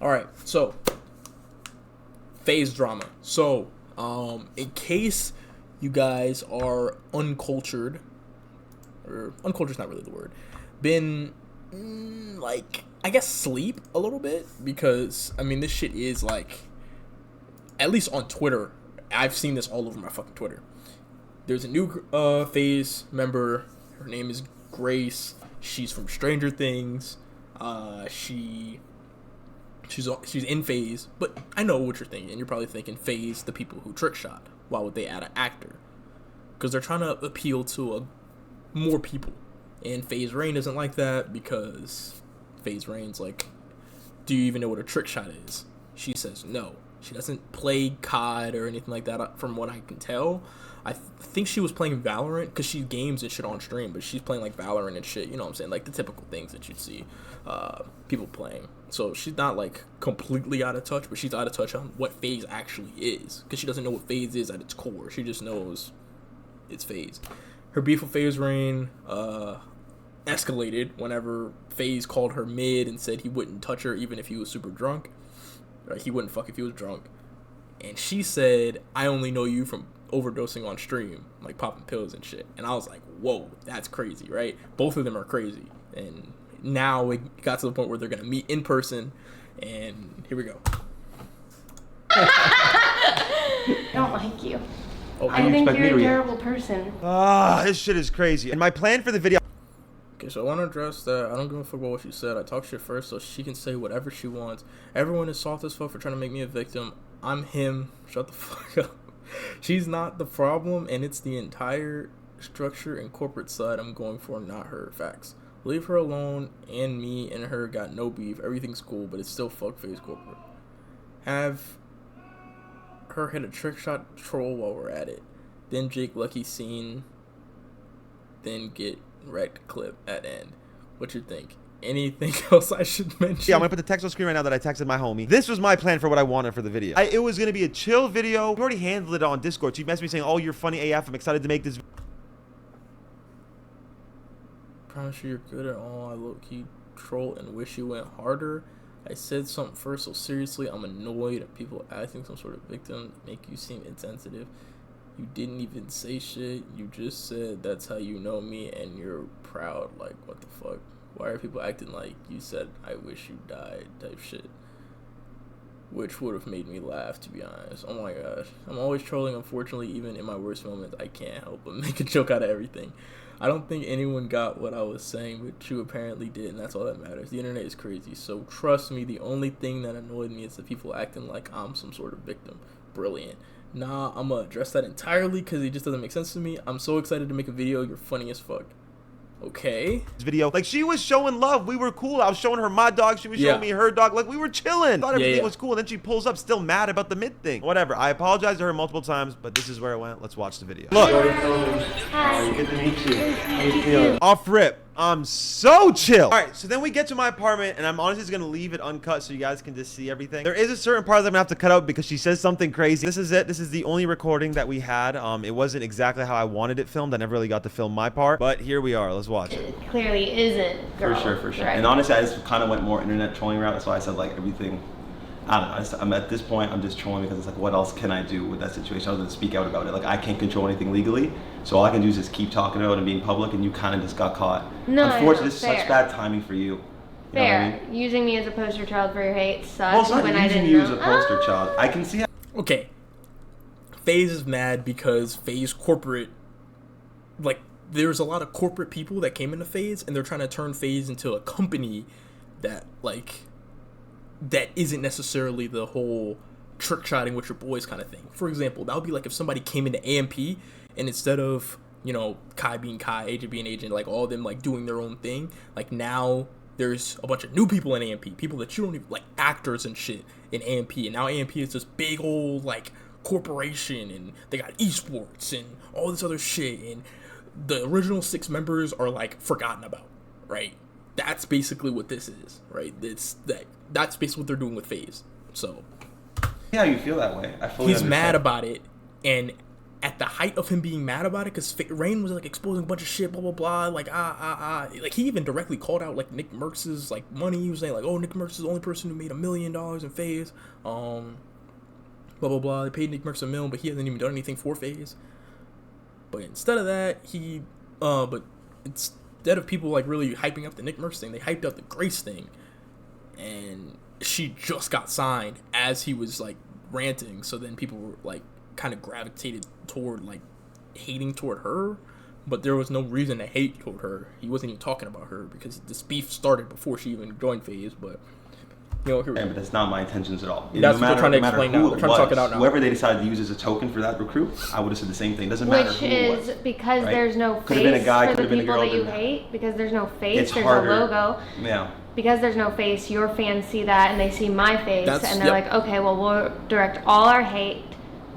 All right, so FaZe Drama. So, in case you guys are uncultured, or uncultured's not really the word, been like, I guess, sleep a little bit, because I mean this shit is like, at least on Twitter, I've seen this all over my fucking Twitter. There's a new FaZe member. Her name is Grace. She's from Stranger Things. She's in FaZe, but I know what you're thinking. You're probably thinking FaZe, the people who trick shot. Why would they add an actor? Because they're trying to appeal to more people. And FaZe Rain isn't like that, because FaZe Rain's like, do you even know what a trick shot is? She says no. She doesn't play COD or anything like that, from what I can tell. I think she was playing Valorant, because she games and shit on stream, but she's playing like Valorant and shit, you know what I'm saying? Like the typical things that you'd see people playing. So she's not like completely out of touch, but she's out of touch on what FaZe actually is, because she doesn't know what FaZe is at its core. She just knows it's FaZe. Her beef with FaZe Rain escalated whenever FaZe called her mid and said he wouldn't touch her even if he was super drunk. He wouldn't fuck if he was drunk. And she said, I only know you from overdosing on stream, like popping pills and shit. And I was like, whoa, that's crazy, right? Both of them are crazy. And now it got to the point where they're going to meet in person. And here we go. I don't like you. Oh, I think you're a terrible person. This shit is crazy. And my plan for the video... Okay, so I want to address that. I don't give a fuck about what she said. I talk shit first so she can say whatever she wants. Everyone is soft as fuck for trying to make me a victim. I'm him. Shut the fuck up. She's not the problem, and it's the entire structure and corporate side I'm going for, not her. Facts. Leave her alone, and me and her got no beef. Everything's cool, but it's still fuck FaZe corporate. Have her hit a trick shot troll while we're at it. Then Jake Lucky scene. Then get wrecked clip at end. What you think? Anything else I should mention? Yeah, I'm gonna put the text on screen right now that I texted my homie. This was my plan for what I wanted for the video. It was gonna be a chill video. We already handled it on Discord. So you messaged me saying, oh, you're funny AF. I'm excited to make this. Promise you you're good at all. I low-key troll and wish you went harder. I said something first, so seriously, I'm annoyed at people acting some sort of victim, make you seem insensitive. You didn't even say shit. You just said that's how you know me and you're proud. Like, what the fuck? Why are people acting like you said I wish you died type shit? Which would have made me laugh, to be honest. Oh my gosh. I'm always trolling. Unfortunately, even in my worst moments, I can't help but make a joke out of everything. I don't think anyone got what I was saying, but you apparently did, and that's all that matters. The internet is crazy, so trust me, the only thing that annoyed me is the people acting like I'm some sort of victim. Brilliant. Nah, I'm gonna address that entirely because it just doesn't make sense to me. I'm so excited to make a video. You're funny as fuck. Okay. Video. Like, she was showing love. We were cool. I was showing her my dog. She was showing me her dog. Like, we were chilling. Thought everything was cool. And then she pulls up still mad about the mid thing. Whatever. I apologized to her multiple times, but this is where it went. Let's watch the video. Look. Hi. Good to meet you. How you feeling? Off rip. I'm so chill. All right, so then we get to my apartment, and I'm honestly just gonna leave it uncut so you guys can just see everything. There is a certain part that I'm gonna have to cut out because she says something crazy. This is it. This is the only recording that we had. It wasn't exactly how I wanted it filmed. I never really got to film my part, but here we are. Let's watch it. It clearly isn't, girl. For sure. Right. And honestly, I just kind of went more internet trolling route. That's why I said like everything. I don't know. I'm at this point, I'm just trolling because it's like, what else can I do with that situation other than speak out about it? Like, I can't control anything legally, so all I can do is just keep talking about it and being public. And you kind of just got caught. No, unfortunately, this is fair. such bad timing for you. Fair. Know what I mean? Using me as a poster child for your hate sucks. Well, it's not when I using didn't you know. as a poster child. I can see how. Okay. FaZe is mad because FaZe corporate, like, there's a lot of corporate people that came into FaZe, and they're trying to turn FaZe into a company that, like, that isn't necessarily the whole trick-shotting with your boys kind of thing. For example, that would be like if somebody came into AMP, and instead of, you know, Kai being Kai, Agent being Agent, like, all of them, like, doing their own thing, like, now there's a bunch of new people in AMP, people that you don't even, like, actors and shit in AMP, and now AMP is this big old, like, corporation, and they got esports and all this other shit, and the original 6 members are, like, forgotten about, right? That's basically what this is, right? That's basically what they're doing with FaZe. So Yeah, you feel that way. I fully he's understand. mad about it, and at the height of him being mad about it, because Rain was like exposing a bunch of shit, blah blah blah, like like he even directly called out like Nick Merckx's like money. He was saying like, oh, Nick Merckx is the only person who made $1 million in FaZe, blah blah blah. They paid Nick Merckx $1 million, but he hasn't even done anything for FaZe. But instead of that, instead of people like really hyping up the Nick Merckx thing, they hyped up the Grace thing, and she just got signed as he was like ranting. So then people were like kind of gravitated toward like hating toward her, but there was no reason to hate toward her. He wasn't even talking about her because this beef started before she even joined FaZe. But you know, but that's not my intentions at all. That's what they're trying to explain now. They're trying to talk it out now. Whoever they decided to use as a token for that recruit, I would have said the same thing. Doesn't matter who it was. Which is because right? there's no Could have been a face guy, for could the have been a people girl. that you hate. Because there's no face, It's there's harder. a logo. Yeah. Because there's no face, your fans see that and they see my face, That's- and they're like, okay, well, we'll direct all our hate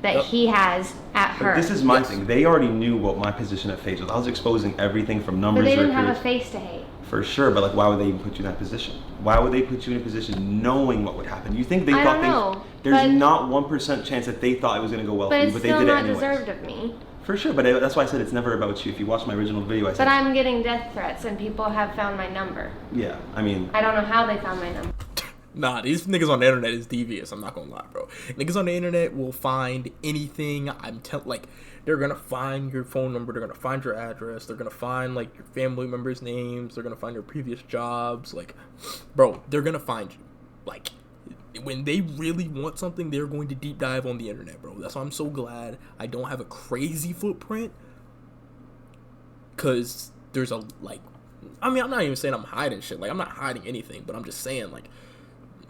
that he has at her. But this is my thing. They already knew what my position at FaZe was. I was exposing everything from numbers. But they didn't recruits. have a face to hate. For sure, but like, why would they even put you in that position? Why would they put you in a position knowing what would happen? You think they I thought don't know, there's but- not 1% chance that they thought it was going to go well But for you, it's but they still did it not anyways. deserved of me. For sure, but that's why I said it's never about you. If you watch my original video, I said, But I'm getting death threats and people have found my number. yeah, I mean, I don't know how they found my number. Nah, these niggas on the internet is devious. I'm not gonna lie, bro. Niggas on the internet will find anything. Like, they're gonna find your phone number. They're gonna find your address. They're gonna find like your family members' names. They're gonna find your previous jobs. Like, bro, they're gonna find you. Like, when they really want something, they're going to deep dive on the internet, bro. That's why I'm so glad I don't have a crazy footprint. Cause there's a like, I mean, I'm not even saying I'm hiding shit. Like, I'm not hiding anything, but I'm just saying like,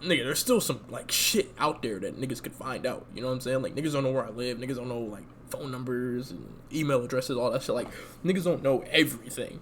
nigga, there's still some like shit out there that niggas could find out. You know what I'm saying? Like, niggas don't know where I live. Niggas don't know like phone numbers and email addresses, all that shit. Like, niggas don't know everything.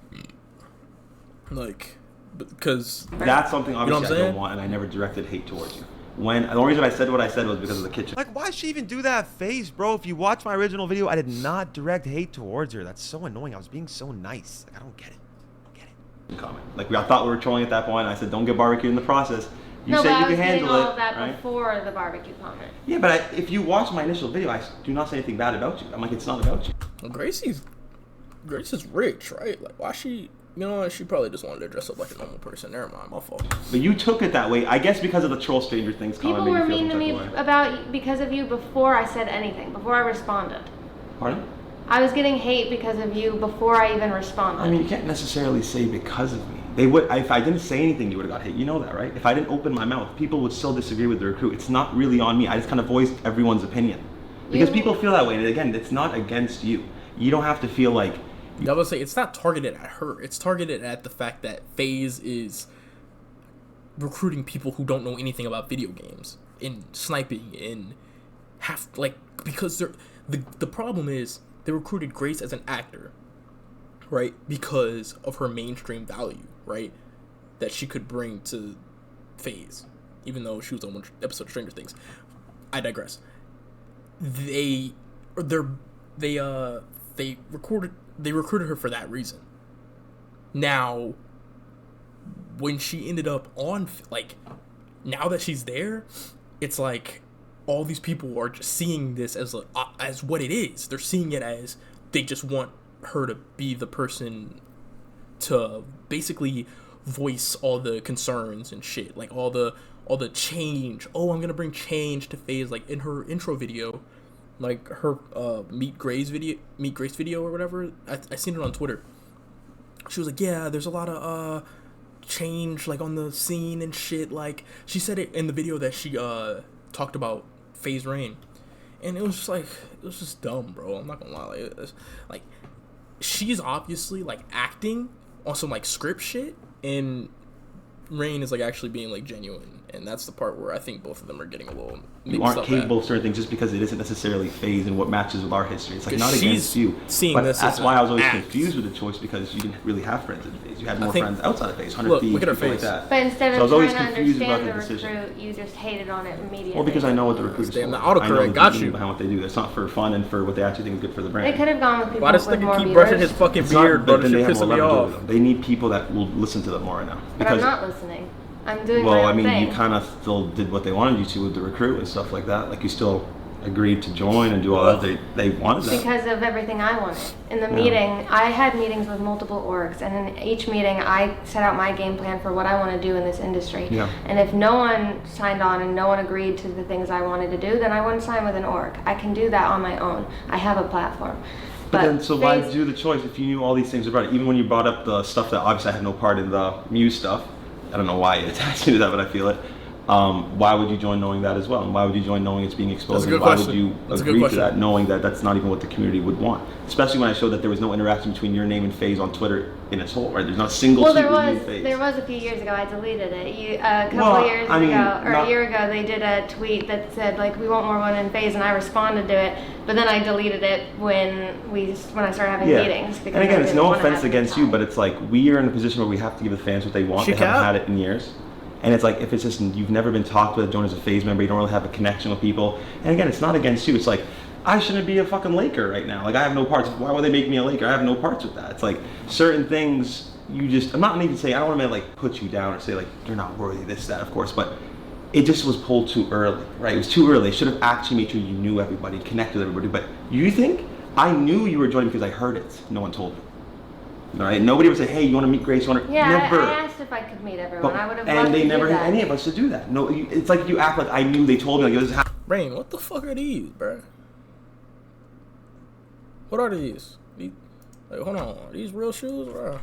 Like, because that's something obviously what I'm I don't saying? want, and I never directed hate towards you. When the only reason I said what I said was because of the kitchen. Like, why she even do that face, bro? If you watch my original video, I did not direct hate towards her. That's so annoying. I was being so nice. Like, I don't get it. Comment. Like, I thought we were trolling at that point. I said, don't get barbecued in the process. You No, said but you I was can getting handle all it, of that right? before the barbecue comment. Yeah, but if you watch my initial video, I do not say anything bad about you. I'm like, it's not about you. well, Grace is rich, right? Like, why she? You know what? She probably just wanted to dress up like a normal person. Never mind, my fault. But you took it that way, I guess, because of the troll Stranger Things comment. People made were you feel mean to some me type of way. about because of you before I said anything, before I responded. Pardon? I was getting hate because of you before I even responded. I mean, you can't necessarily say because of me. They would, if I didn't say anything, you would have got hate. You know that, right? If I didn't open my mouth, people would still disagree with the recruit. It's not really on me. I just kind of voiced everyone's opinion. Because people feel that way. And again, it's not against you. You don't have to feel like... I would say it's not targeted at her. It's targeted at the fact that FaZe is recruiting people who don't know anything about video games, in sniping, in because they're the problem is they recruited Grace as an actor, right? Because of her mainstream value, right? That she could bring to FaZe, even though she was on one episode of Stranger Things. I digress. They recruited her for that reason. Now, when she ended up on, like, now that she's there, it's like all these people are just seeing this as what it is. They're seeing it as they just want her to be the person to basically voice all the concerns and shit, like all the change. Oh, I'm gonna bring change to FaZe. Like in her intro video, like her Meet Grace video or whatever. I seen it on Twitter. She was like, yeah, there's a lot of change like on the scene and shit. Like she said it in the video that she talked about FaZe Rain, and it was just dumb, bro. I'm not gonna lie, like she's obviously like acting on some like script shit, and Rain is like actually being like genuine, and that's the part where I think both of them are getting a little mixed You aren't up capable at. of certain things just because it isn't necessarily FaZe and what matches with our history. It's like 'Cause not she's against you. seeing But this that's as why an I was always act. confused with the choice, because you didn't really have friends in FaZe. You had more think- friends outside of FaZe, 100 look Thieves, at her people like face. that. But instead So I of was always trying to confused about understand the the decision. recruit, you just hated on it immediately. Well, because I know what the recruiters Damn, for. the autocorrect I know the got meaning you. behind what they do. It's not for fun and for what they actually think is good for the brand. They could have gone with people Why does with more nigga keep viewers. brushing his fucking It's not, beard, but bro? then This they shit have pissing more me leverage over off. them. They need people that will listen to them more right now. But I'm not listening. I'm doing well, my I own mean, thing. you kind of still did what they wanted you to with the recruit and stuff like that. Like you still agreed to join and do all that? They wanted that. Because of everything I wanted. In the meeting, I had meetings with multiple orgs, and in each meeting, I set out my game plan for what I want to do in this industry. Yeah. And if no one signed on and no one agreed to the things I wanted to do, then I wouldn't sign with an org. I can do that on my own. I have a platform. But then, so why do the choice if you knew all these things about it? Even when you brought up the stuff that obviously I had no part in, the Muse stuff. I don't know why you attached me to that, but I feel it. Why would you join knowing that as well? And why would you join knowing it's being exposed? And why would you agree to that knowing that that's not even what the community would want? Especially when I showed that there was no interaction between your name and FaZe on Twitter in its whole, right? There's not a single tweet with you and FaZe. There was a few years ago. I deleted it. A couple years ago, or a year ago, they did a tweet that said, like, we want more women in FaZe, and I responded to it. But then I deleted it when I started having meetings. And again, it's no offense against you, but it's like we are in a position where we have to give the fans what they want. They haven't had it in years. And it's like, if it's just, you've never been talked with, joined as a FaZe member, you don't really have a connection with people. And again, it's not against you. It's like, I shouldn't be a fucking Laker right now. Like, I have no parts. Why would they make me a Laker? I have no parts with that. It's like, certain things, you just, I'm not even saying, I don't want to like put you down or say like, you're not worthy, this, that, of course, but it just was pulled too early, right? It was too early. They should have actually made sure you knew everybody, connected with everybody. But you think, I knew you were joining because I heard it. No one told me. All right, nobody would say, "Hey, you want to meet Grace? You want to?" Yeah, never. I asked if I could meet everyone. I would have. And they never had any of us to do that. No, it's like you act like I knew. They told me like it was. Rain, what the fuck are these, bro? What are these? Like, hold on, are these real shoes, bro?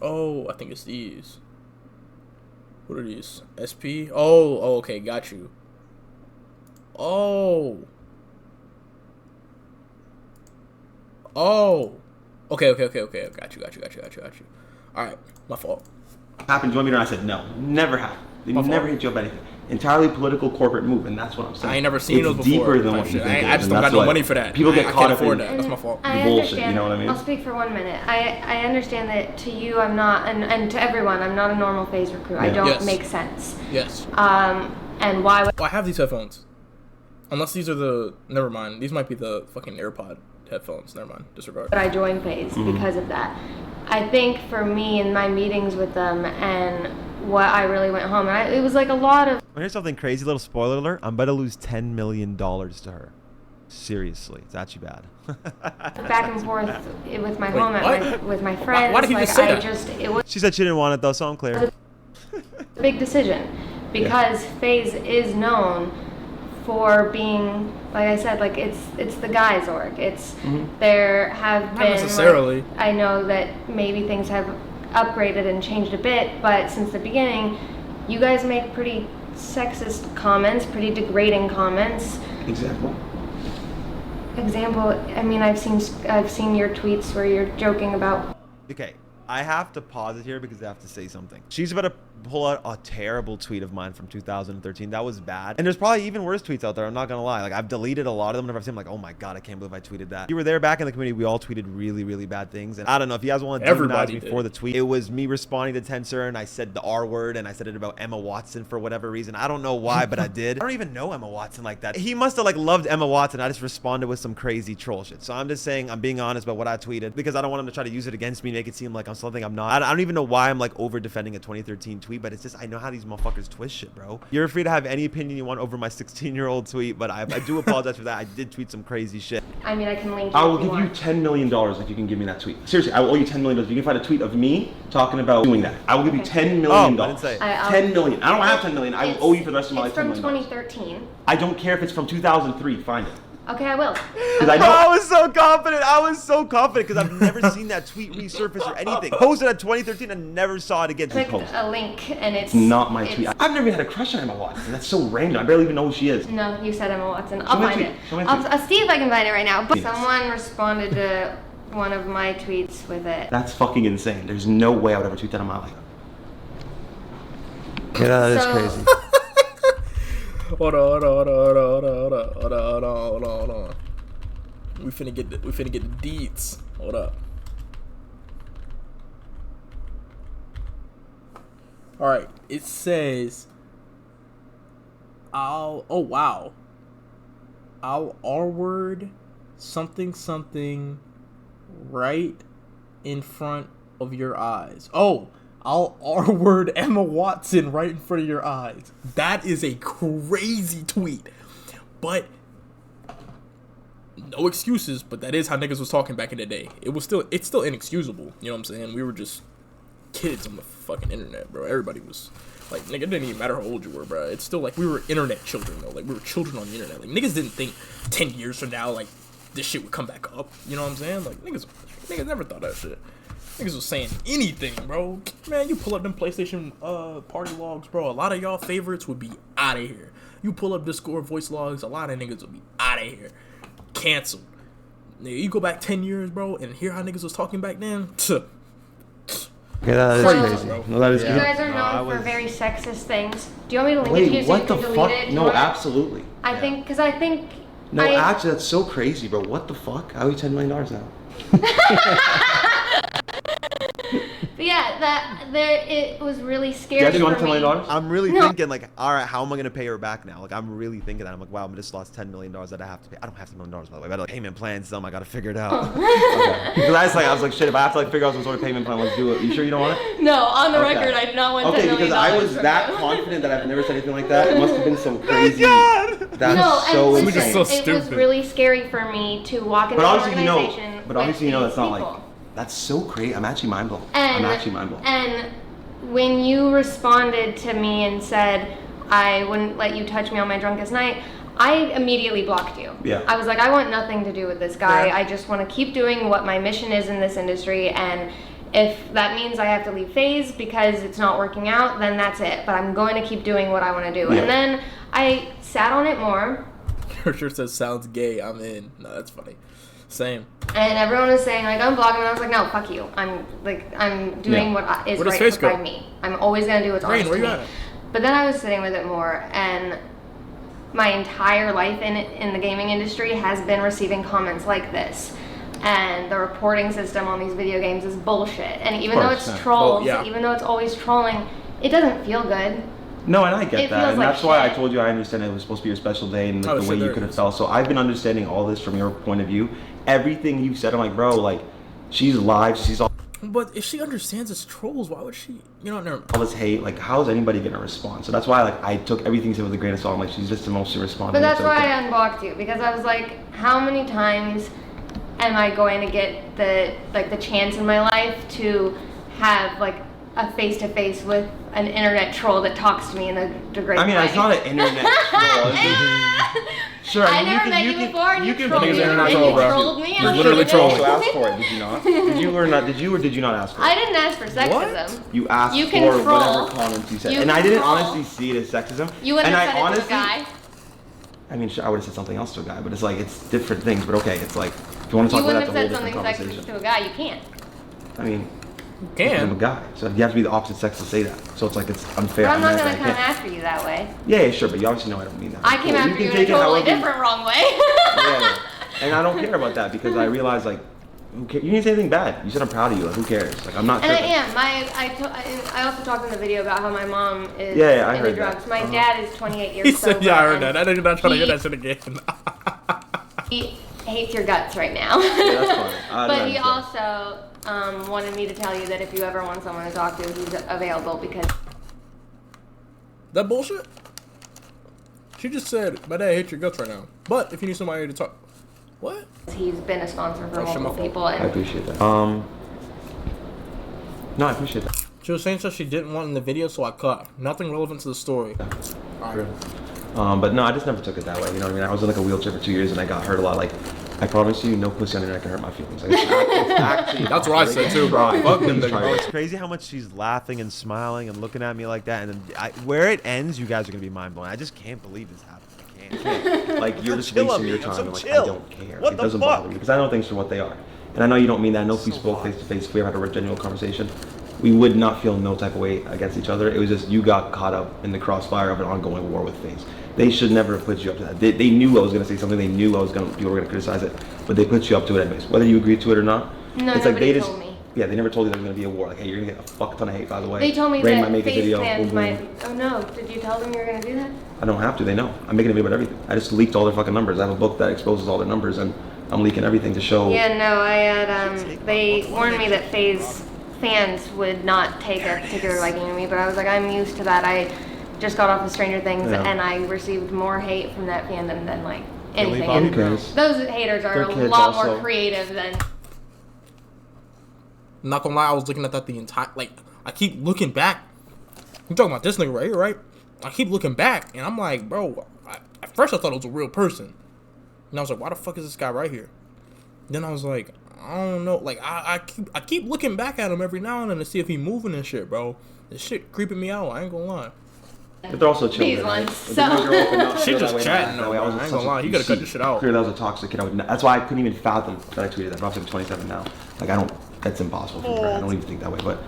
Oh, I think it's these. What are these? SP? Oh, okay, got you. Oh. Okay. Got you. Alright, my fault. Happened, you want me to? I said no, never happened. They never hit you up anything. Entirely political corporate move, and that's what I'm saying. I ain't never seen those before. It's deeper than what you think. I just don't got no money for that. People get caught up in that. That's my fault. The bullshit, you know what I mean? I'll speak for 1 minute. I understand that to you I'm not, and to everyone, I'm not a normal FaZe recruit. I don't make sense. Yes. And why would... Oh, I have these headphones. Unless these are the... Never mind. These might be the fucking AirPod headphones. Never mind. Disregard. But I joined FaZe because of that. I think for me in my meetings with them and what I really went home, and it was like a lot of... Here's something crazy, little spoiler alert. I'm about to lose $10 million to her. Seriously, it's actually bad. back and forth with my home, with my friends. Why did you just say that? It was She said she didn't want it though, so I'm clear. a big decision because FaZe is known for being, like I said, like it's the guys org. It's there have Not been necessarily. Like, I know that maybe things have upgraded and changed a bit, but since the beginning, you guys make pretty sexist comments, pretty degrading comments. Example. I mean, I've seen your tweets where you're joking about. Okay, I have to pause it here because I have to say something. She's about to pull out a terrible tweet of mine from 2013. That was bad. And there's probably even worse tweets out there. I'm not going to lie. Like, I've deleted a lot of them. Whenever I've seen them, like, oh my God, I can't believe I tweeted that. You were there back in the community. We all tweeted really, really bad things. And I don't know if you guys want to demonize me for the tweet. It was me responding to Tensor and I said the R word and I said it about Emma Watson for whatever reason. I don't know why, but I did. I don't even know Emma Watson like that. He must have like loved Emma Watson. I just responded with some crazy troll shit. So I'm just saying, I'm being honest about what I tweeted because I don't want him to try to use it against me, make it seem like I'm something I'm not. I don't even know why I'm like over defending a 2013 tweet, but it's just, I know how these motherfuckers twist shit, bro. You're free to have any opinion you want over my 16-year-old tweet, but I do apologize for that. I did tweet some crazy shit. I mean, I can link. I will give you $10 million if you can give me that tweet. Seriously, I will owe you $10 million. If you can find a tweet of me talking about doing that, I will give you $10 million. I didn't say. $10 million. I don't have $10 million. I will owe you for the rest of my life. It's from 2013. I don't care if it's from 2003. Find it. Okay, I will. I was so confident. I was so confident because I've never seen that tweet resurface or anything. Posted at 2013 and never saw it again. Click a link and it's not my tweet. I've never even had a crush on Emma Watson. That's so random. I barely even know who she is. No, you said Emma Watson. I'll find it. I'll see if I can find it right now. But someone responded to one of my tweets with it. That's fucking insane. There's no way I would ever tweet that on my life. Yeah, that is crazy. Hold on. We finna get the deets. Hold up. All right. It says, I'll R word something right in front of your eyes. Oh, I'll R-word Emma Watson right in front of your eyes. That is a crazy tweet. But no excuses, but that is how niggas was talking back in the day. It's still inexcusable. You know what I'm saying? We were just kids on the fucking internet, bro. Everybody was like, nigga, it didn't even matter how old you were, bro. It's still like we were internet children, though. Like, we were children on the internet. Like, niggas didn't think 10 years from now, like, this shit would come back up. You know what I'm saying? Like, niggas never thought that shit. Niggas was saying anything, bro. Man, you pull up them PlayStation party logs, bro. A lot of y'all favorites would be out of here. You pull up Discord voice logs, a lot of niggas would be out of here. Canceled. Nigga, you go back 10 years, bro, and hear how niggas was talking back then. Okay, that is crazy. No, that is you guys are known for very sexist things. Do you want me to link it to you so you can delete it? No, absolutely. I think. No, actually, that's so crazy, bro. What the fuck? I owe you $10 million now. But yeah, it was really scary. Yeah, do you want $10 million? I'm really thinking, like, all right, how am I gonna pay her back now? Like, I'm really thinking that. I'm like, wow, I just lost $10 million that I have to pay. I don't have $10 million, by the way. I got like payment plans, I gotta figure it out. Okay. Because I was like, shit, if I have to like figure out some sort of payment plan, let's do it. You sure you don't want it? No, on the record, I do not want $10 million. Okay, because I was that confident that I've never said anything like that. It must have been some crazy. That's so insane. So it was really scary for me to walk into an organization. But obviously, that's not like. That's so crazy. I'm actually mind blown. I'm actually mind blown. And when you responded to me and said, I wouldn't let you touch me on my drunkest night, I immediately blocked you. Yeah. I was like, I want nothing to do with this guy. I just want to keep doing what my mission is in this industry. And if that means I have to leave FaZe because it's not working out, then that's it. But I'm going to keep doing what I want to do. Yeah. And then I sat on it more. Your shirt says sounds gay. I'm in. No, that's funny. Same. And everyone was saying like unblock him, and I was like, no, fuck you. I'm doing what is right by me. I'm always gonna do what's honest to me. But then I was sitting with it more, and my entire life in the gaming industry has been receiving comments like this. And the reporting system on these video games is bullshit. And even though it's trolls, even though it's always trolling, it doesn't feel good. No, and I get that, and that's why I told you I understand it was supposed to be your special day and like, the way you could have felt. So I've been understanding all this from your point of view. Everything you've said, I'm like, bro, like, she's live, she's all. But if she understands it's trolls, why would she? You know, never. All this hate, like, how is anybody gonna respond? So that's why, like, I took everything she said with a grain of salt. I'm like, she's just emotionally responding. But that's why I unblocked you, because I was like, how many times am I going to get the chance in my life to have like a face-to-face with an internet troll that talks to me in a degrading way? I mean, it's not an internet troll. Sure, I never met you before, and you trolled me. Trolled me. You're literally trolling. You asked for it, did you not? Did you or not? Did you or did you not ask for it? I didn't ask for sexism. What? You asked for whatever comments you said, and I didn't honestly see it as sexism. You wouldn't have said it to a guy. I mean, sure, I would have said something else to a guy, but it's like it's different things. But okay, it's like if you want to talk about that, that's a whole different conversation. You wouldn't have said something sexist to a guy. You can't. I mean. You can. I'm a guy, so you have to be the opposite sex to say that. So it's like it's unfair. But I'm not gonna come after you that way. Yeah, sure, but you obviously know I don't mean that. I came after you in a totally different wrong way. Yeah, and I don't care about that because I realize like, who cares? You didn't say anything bad. You said I'm proud of you. Like, who cares? Like, I'm not. And I am. I also talked in the video about how my mom is into drugs. My dad is 28 years He sober. said, yeah, I heard that. I know you're not trying to hear that shit again. He hates your guts right now. Yeah, that's fine. But he also wanted me to tell you that if you ever want someone to talk to, he's available because. That bullshit? She just said, my dad hates your guts right now. But if you need somebody to talk. What? He's been a sponsor for multiple people. And I appreciate that. No, I appreciate that. She was saying stuff she didn't want in the video, so I cut. Nothing relevant to the story. But no, I just never took it that way. You know what I mean? I was in like a wheelchair for 2 years and I got hurt a lot. Like, I promise you, no pussy on the internet can hurt my feelings. Like, it's actually that's what I said too, bro. Fuck them, bro. It's crazy how much she's laughing and smiling and looking at me like that, and then where it ends, you guys are gonna be mind blown. I just can't believe this happened. I can't. Like you're just wasting your time. Like, I don't care. It doesn't bother me because I know things for what they are, and I know you don't mean that. I know if we spoke face to face, if we ever had a genuine conversation, we would not feel no type of way against each other. It was just you got caught up in the crossfire of an ongoing war with FaZe. They should never have put you up to that. They knew I was going to say something. They knew people were going to criticize it, but they put you up to it anyways. Whether you agreed to it or not, no, it's like they just told me. Yeah, they never told you there was going to be a war. Like, hey, you're going to get a fuck ton of hate, by the way. They told me Rain that might make a video. fans might. Oh no! Did you tell them you were going to do that? I don't have to. They know. I'm making a video about everything. I just leaked all their fucking numbers. I have a book that exposes all their numbers, and I'm leaking everything to show. Yeah, no, I had, they warned me that FaZe fans would not take a particular liking to me, but I was like, I'm used to that. I just got off of Stranger Things, and I received more hate from that fandom than, like, anything. And those haters are a lot more creative than... I'm not gonna lie, I was looking at that the entire, like, I keep looking back. I'm talking about this nigga right here, right? I keep looking back, and I'm like, bro, at first I thought it was a real person. And I was like, why the fuck is this guy right here? Then I was like, I don't know. Like, I keep looking back at him every now and then to see if he moving and shit, bro. This shit creeping me out. I ain't gonna lie. But they're also children. These ones. Right? She just chatting though. I ain't gonna lie. You gotta cut this shit out. Clearly, that was a toxic kid. That's why I couldn't even fathom that I tweeted that. I'm 27 now. Like, I don't. That's impossible for me. I don't even think that way. But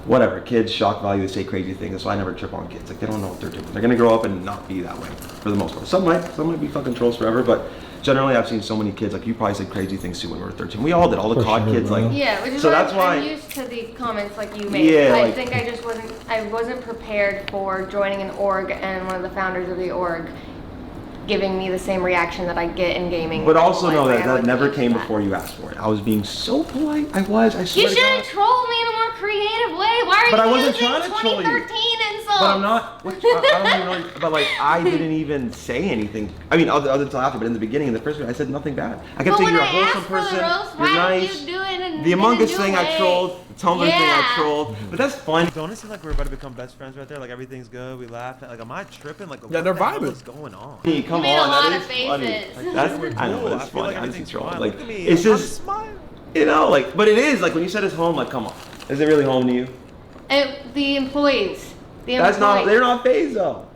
whatever. Kids, shock value. They say crazy things. That's why I never trip on kids. Like, they don't know what they're doing. They're gonna grow up and not be that way for the most part. Some might be fucking trolls forever, but. Generally, I've seen so many kids, like you probably said crazy things too when we were 13. We all did, all the COD kids, like. Yeah, which is so why that's why I'm used to the comments like you made. Yeah, I think I wasn't prepared for joining an org and one of the founders of the org giving me the same reaction that I get in gaming. But also know that never came before you asked for it. I was being so polite. I swear to God. You should have trolled me in a more creative way. Why are you using 2013 insults? But I'm not. I don't even know. But like, I didn't even say anything. I mean, other until after. But in the beginning, in the first one, I said nothing bad. I kept saying you're a wholesome person. You're nice. The Among Us thing I trolled. The Tumblr thing I trolled. But that's fine. Don't it seem like we're about to become best friends right there? Like everything's good. We laugh. Like, am I tripping? Like, yeah, they're vibing. What's going on? Hey, come you made on, a lot that of is faces. funny. Like, that's I know that's funny. I see troll. Like, it's just smiling. you know, like, but it is like when you said it's home. Like, come on, is it really home to you? The employees. That's not. They're not FaZe though.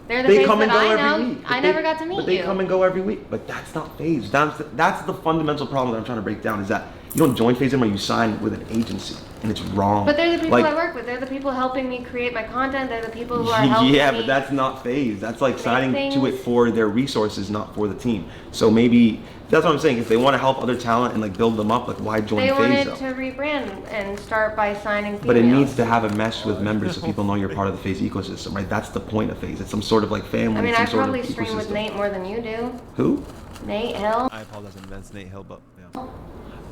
They're the FaZe come and that go I every know. week. I never got to meet you. But they come and go every week. But that's not FaZe. That's the fundamental problem that I'm trying to break down. Is that you don't join FaZe anymore. You sign with an agency, and it's wrong. But they're the people I work with. They're the people helping me create my content. They're the people who are helping me. Yeah, but that's not FaZe. That's like signing to it for their resources, not for the team. So maybe that's what I'm saying. If they want to help other talent and like build them up, like why join FaZe? They wanted to rebrand and start by signing females. But it needs to have a mesh with members so people know you're part of the FaZe ecosystem, right? That's the point of FaZe. It's some sort of like family. I mean, I probably stream ecosystem. with Nate more than you do. Who? Nate Hill. I apologize in advance, Nate Hill, but yeah.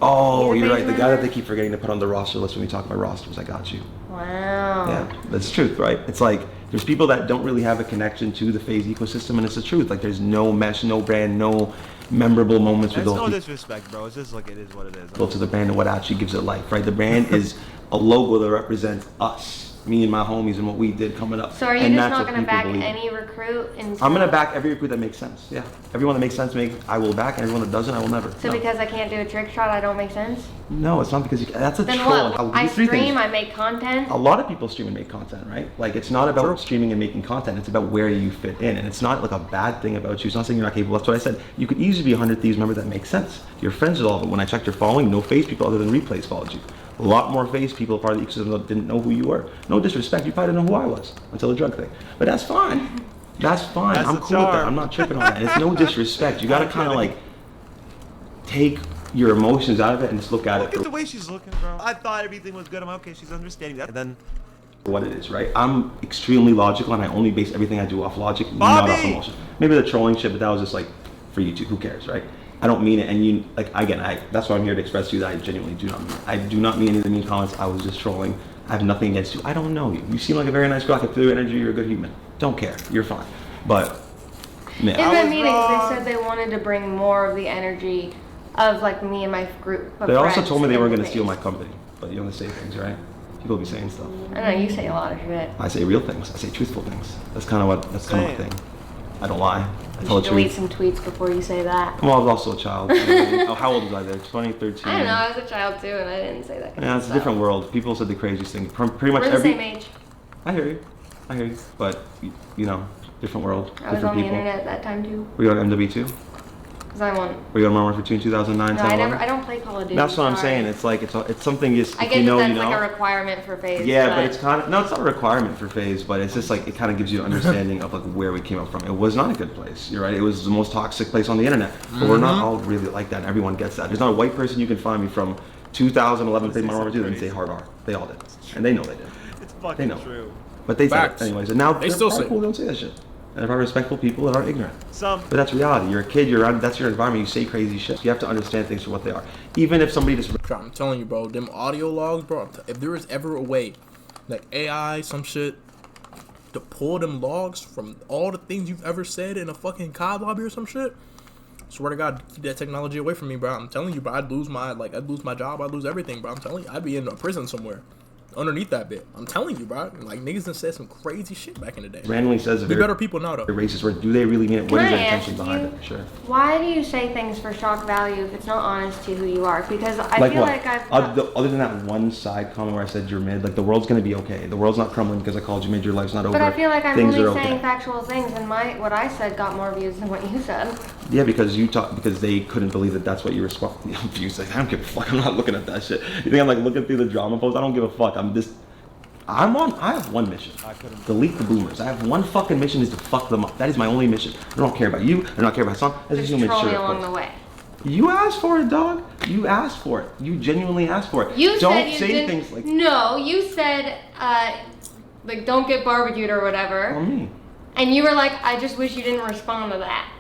Oh, you're right. The guy that they keep forgetting to put on the roster list when we talk about rosters. I got you. Wow. Yeah, that's the truth, right? It's like there's people that don't really have a connection to the FaZe ecosystem, and it's the truth. Like there's no mesh, no brand, no memorable moments with those those people. There's no disrespect, bro. It's just like it is what it is. To the brand and what actually gives it life, right? The brand is a logo that represents us, me and my homies, and what we did coming up. So are you just not going to back any recruit? I'm going to back every recruit that makes sense. Yeah, everyone that makes sense, I will back, and everyone that doesn't, I will never. So because I can't do a trick shot, I don't make sense? No, it's not because that's a then troll. What? I stream, I make content. A lot of people stream and make content, right? Like it's not about streaming and making content. It's about where you fit in, and it's not like a bad thing about you. It's not saying you're not capable. That's what I said. You could easily be 100 Thieves member. That makes sense. You're friends with all of them. When I checked your following, no FaZe people other than replays followed you. A lot more FaZe people part of the ecosystem that didn't know who you were. No disrespect, you probably didn't know who I was until the drug thing. But that's fine. That's fine. I'm cool with that. I'm not tripping on that. It's no disrespect. You gotta kind of like take your emotions out of it and just look at it. Look at the way she's looking, bro. I thought everything was good. I'm okay. She's understanding that. And then what it is, right? I'm extremely logical, and I only base everything I do off logic, not off emotion. Maybe the trolling shit, but that was just like for YouTube. Who cares, right? I don't mean it, and you like again. That's why I'm here to express to you that I genuinely do not mean it. I do not mean any of the mean comments. I was just trolling. I have nothing against you. I don't know you. You seem like a very nice girl. I can feel your energy. You're a good human. Don't care. You're fine. But man, in the meetings, they said they wanted to bring more of the energy of like me and my group of They also friends told me they weren't going to steal my company, but you only say things, right? People be saying stuff. I know you say a lot of shit. I say real things. I say truthful things. That's kind of my thing. I don't lie. I tell the truth. Delete some tweets before you say that. Well, I was also a child. Oh, how old was I there? 2013. I don't know. I was a child too, and I didn't say that. Yeah, it's a different world. People said the craziest things. Pretty much We're the same age. I hear you. I hear you. But you know, different world. I was on the internet at that time too. Were you on MW2? Because I won. Were you on Modern Warfare 2 in 2009? No, I don't play Call of Duty. That's what I'm saying. It's like it's something is. I get that's like a requirement for FaZe. Yeah, but it's kind of it's not a requirement for FaZe, but it's just like it kind of gives you an understanding of like where we came up from. It was not a good place. You're right. It was the most toxic place on the internet. But we're not all really like that. And everyone gets that. There's not a white person you can find me from 2011 played Modern Warfare 2 and say hard R. They all did, and they know they did. It's fucking true. But they said it anyways, and now they still say cool. Don't say that shit. And there are respectful people that are ignorant. But that's reality. You're a kid, that's your environment, you say crazy shit. You have to understand things for what they are. Even if somebody just... I'm telling you, bro, them audio logs, bro, if there is ever a way, like AI, some shit, to pull them logs from all the things you've ever said in a fucking COD lobby or some shit, swear to God, keep that technology away from me, bro. I'm telling you, bro, I'd lose my job, I'd lose everything, bro. I'm telling you, I'd be in a prison somewhere. Underneath that bit, I'm telling you, bro. Like, niggas done said some crazy shit back in the day. Randomly says be better people now, though. Racist word. Do they really mean it? What is their intention behind it? Sure. Why do you say things for shock value if it's not honest to who you are? Because I like feel what? like I've... Other than that one side comment where I said you're mid, like the world's gonna be okay. The world's not crumbling because I called you mid. Your life's not over. But I feel like I'm Things only saying factual things, and what I said got more views than what you said. Yeah, because they couldn't believe that that's what you respond. Views, like, I don't give a fuck. I'm not looking at that shit. You think I'm like looking through the drama posts? I don't give a fuck. I have one mission. Delete the boomers. I have one fucking mission, is to fuck them up. That is my only mission. I don't care about you. I don't care about son. I just troll me along the way. You asked for it, dog. You asked for it. You genuinely asked for it. Don't say things like... No, you said, like, don't get barbecued or whatever. Or me. And you were like, I just wish you didn't respond to that.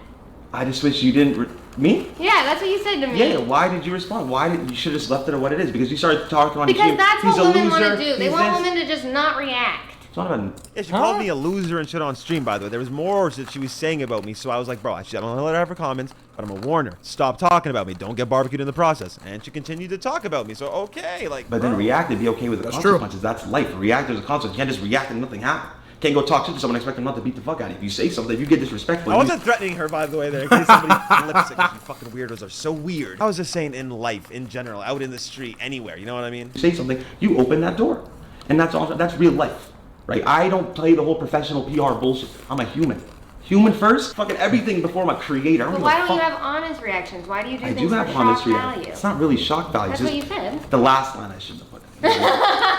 I just wish you didn't... Me? Yeah, that's what you said to me. Yeah, why did you respond? You should have just left it at what it is, because you started talking on Because that's he's what a women loser, want to do. They want women to just not react. It's not about... Yeah, she called me a loser and shit on stream, by the way. There was more that she was saying about me, so I was like, bro, I don't want to let her have her comments, but I'm going to warn her. Stop talking about me. Don't get barbecued in the process. And she continued to talk about me, so okay, like... But then react and be okay with the consequences. That's life. React, there's a consequence. You can't just react and nothing happen. Can't go talk shit to someone and expect them not to beat the fuck out of you. If you say something, if you get disrespectful... I wasn't threatening her, by the way, there, in case somebody flips it, because you fucking weirdos are so weird. I was just saying in life, in general, out in the street, anywhere, you know what I mean? Say something, you open that door. And that's real life, right? I don't play the whole professional PR bullshit. I'm a human. Human first, fucking everything before I'm a creator. But why don't you have honest reactions? Why do you do things for shock value? It's not really shock value. That's what you said. The last line I shouldn't have put.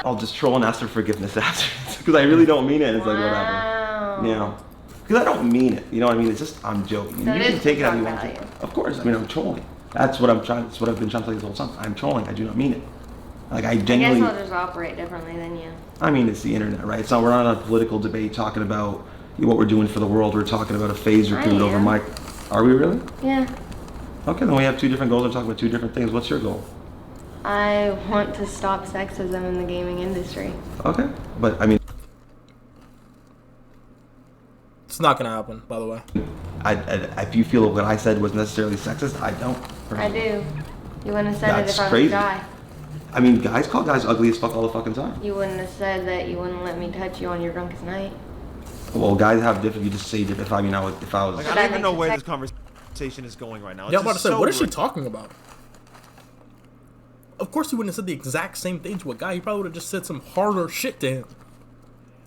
I'll just troll and ask for forgiveness after, because I really don't mean it. It's like whatever. You know, because I don't mean it. You know what I mean? It's just I'm joking. So you can take it how you want to. Of course. I mean, I'm trolling. That's what I've been trying to tell you this whole time. I'm trolling. I do not mean it. Like, I genuinely... I guess I'll just operate differently than you. I mean, it's the internet, right? We're not on a political debate talking about what we're doing for the world. We're talking about a FaZe recruit over Mike. Are we really? Yeah. Okay, then we have two different goals. We're talking about two different things. What's your goal? I want to stop sexism in the gaming industry. Okay, but I mean... It's not gonna happen, by the way. If you feel what I said was necessarily sexist, I don't. I do. You wouldn't have said it if I was a guy. I mean, guys call guys ugly as fuck all the fucking time. You wouldn't have said that you wouldn't let me touch you on your drunkest night. Well, guys have different. You just say different. If I was. Like, I don't even know where this conversation is going right now. Yeah, I'm about to say, what is she talking about? Of course, he wouldn't have said the exact same thing to a guy. He probably would have just said some harder shit to him.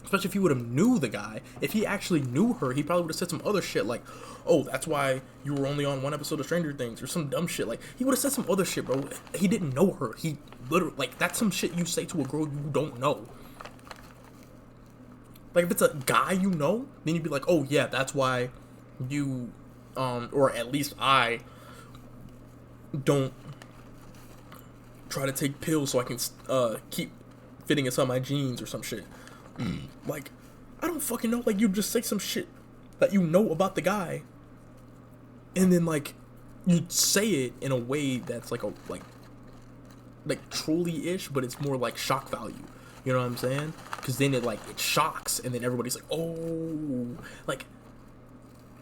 Especially if he would have knew the guy. If he actually knew her, he probably would have said some other shit like, oh, that's why you were only on one episode of Stranger Things, or some dumb shit. Like, he would have said some other shit, bro. He didn't know her. He literally, like, that's some shit you say to a girl you don't know. Like, if it's a guy you know, then you'd be like, oh, yeah, that's why you, or at least I don't try to take pills so I can keep fitting inside my jeans or some shit. Like, I don't fucking know. Like, you just say some shit that you know about the guy, and then like you say it in a way that's like like trolly-ish, but it's more like shock value. You know what I'm saying? Because then it shocks, and then everybody's like, oh, like,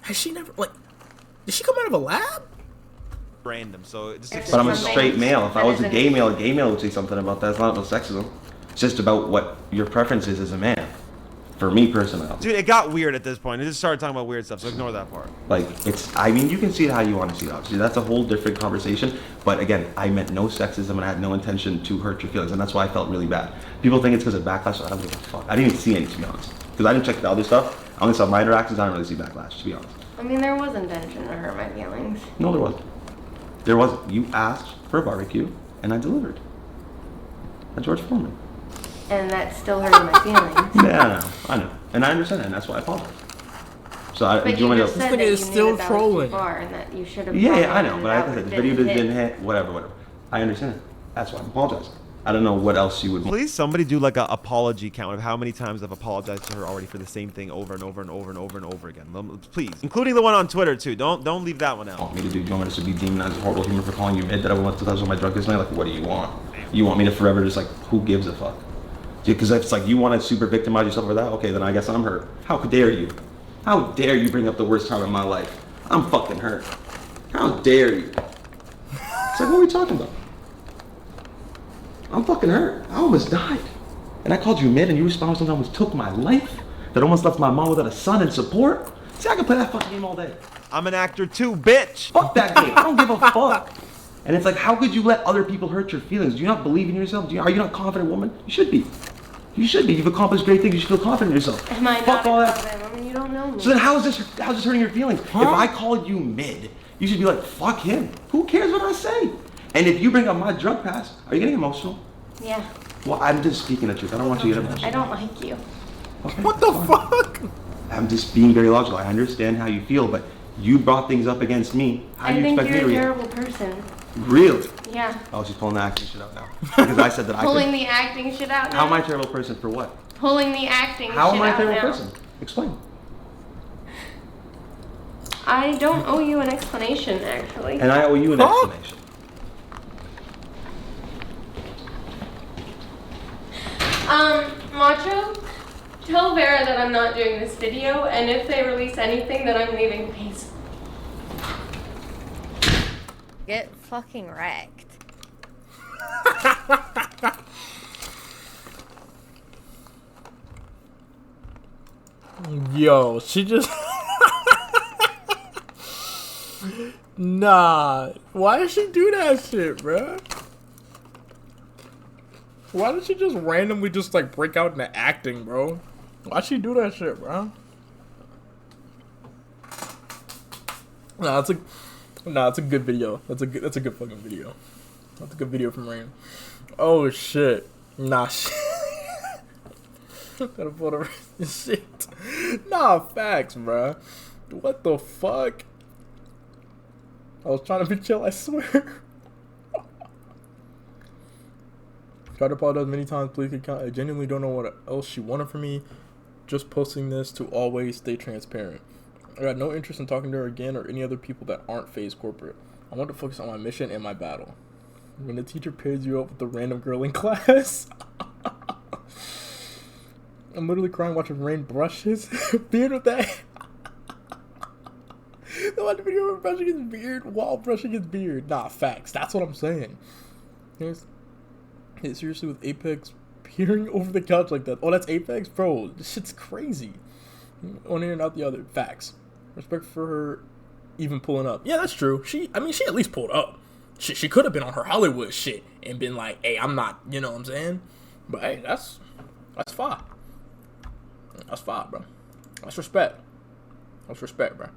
has she never, like, did she come out of a lab? Random, so just but I'm a straight male. If I was a gay male would say something about that. It's not about sexism. It's just about what your preference is as a man. For me personally. Dude, it got weird at this point. It just started talking about weird stuff, so ignore that part. Like, I mean, you can see it how you want to see it, obviously. That's a whole different conversation. But again, I meant no sexism, and I had no intention to hurt your feelings, and that's why I felt really bad. People think it's because of backlash, so I don't give a fuck. I didn't even see any, to be honest. Because I didn't check the other stuff. I only saw my interactions. I didn't really see backlash, to be honest. I mean, there was intention to hurt my feelings. No, there wasn't. There wasn't. You asked for a barbecue, and I delivered. That's George Foreman. And that still hurting my feelings. Yeah, I know. And I understand that, and that's why I apologize. So but you just said that you still knew trolling. That was too far and that you should have. Yeah, I know, but like I said, the video didn't hit. Whatever. I understand. That's why I'm apologizing. I don't know what else you would. Please, somebody do like an apology count of how many times I've apologized to her already for the same thing over and over and over and over and over again. Please, including the one on Twitter too. Don't leave that one out. Want me to do? Do you want me to just be demonized as a horrible human for calling you mid that I went to touch on my drug this night? Like, what do you want? You want me to forever just like, who gives a fuck? Because it's like you want to super victimize yourself for that. Okay, then I guess I'm hurt. How dare you? How dare you bring up the worst time in my life? I'm fucking hurt. How dare you? It's like, what are we talking about? I'm fucking hurt. I almost died. And I called you mid and you responded something that almost took my life. That almost left my mom without a son and support. See, I can play that fucking game all day. I'm an actor too, bitch. Fuck that game. I don't give a fuck. And it's like, how could you let other people hurt your feelings? Do you not believe in yourself? Are you not a confident woman? You should be. You should be. You've accomplished great things. You should feel confident in yourself. Am I fuck not all a that. confident woman? You don't know me. So then how's this hurting your feelings? Huh? If I call you mid, you should be like, fuck him. Who cares what I say? And if you bring up my drug past, are you getting emotional? Yeah. Well, I'm just speaking the truth. I don't want you to get emotional. I don't like you. Okay, what the fuck? I'm just being very logical. I understand how you feel, but you brought things up against me. How do you expect me to react? I think you're a terrible person. Really? Yeah. Oh, she's pulling the acting shit out now. Because I said that I Pulling the acting shit out now? How am I a terrible person for what? Pulling the acting shit How out am I a terrible now. person? Explain. I don't owe you an explanation, actually. And I owe you an explanation. Macho, tell Vera that I'm not doing this video, and if they release anything, that I'm leaving FaZe. Get fucking wrecked. Yo, she just... Nah. Why did she do that shit, bruh? Why did she just randomly just like break out into acting, bro? Why'd she do that shit, bro? Nah, it's a good video. That's a good fucking video. That's a good video from Rain. Oh shit. Nah, shit. Gotta pull the shit. Nah, facts, bruh. What the fuck? I was trying to be chill, I swear. Tried to apologize many times, please account. I genuinely don't know what else she wanted from me. Just posting this to always stay transparent. I got no interest in talking to her again or any other people that aren't FaZe corporate. I want to focus on my mission and my battle. When the teacher pairs you up with the random girl in class. I'm literally crying watching Rain brush his beard with that. The one video of him brushing his beard while brushing his beard. Nah, facts. That's what I'm saying. Hey, seriously, with Apex peering over the couch like that. Oh, that's Apex? Bro, this shit's crazy. One ear and out the other. Facts. Respect for her even pulling up. Yeah, that's true. She at least pulled up. She could have been on her Hollywood shit and been like, hey, I'm not, you know what I'm saying? But hey, that's fine. That's fine, bro. That's respect. That's respect, bro.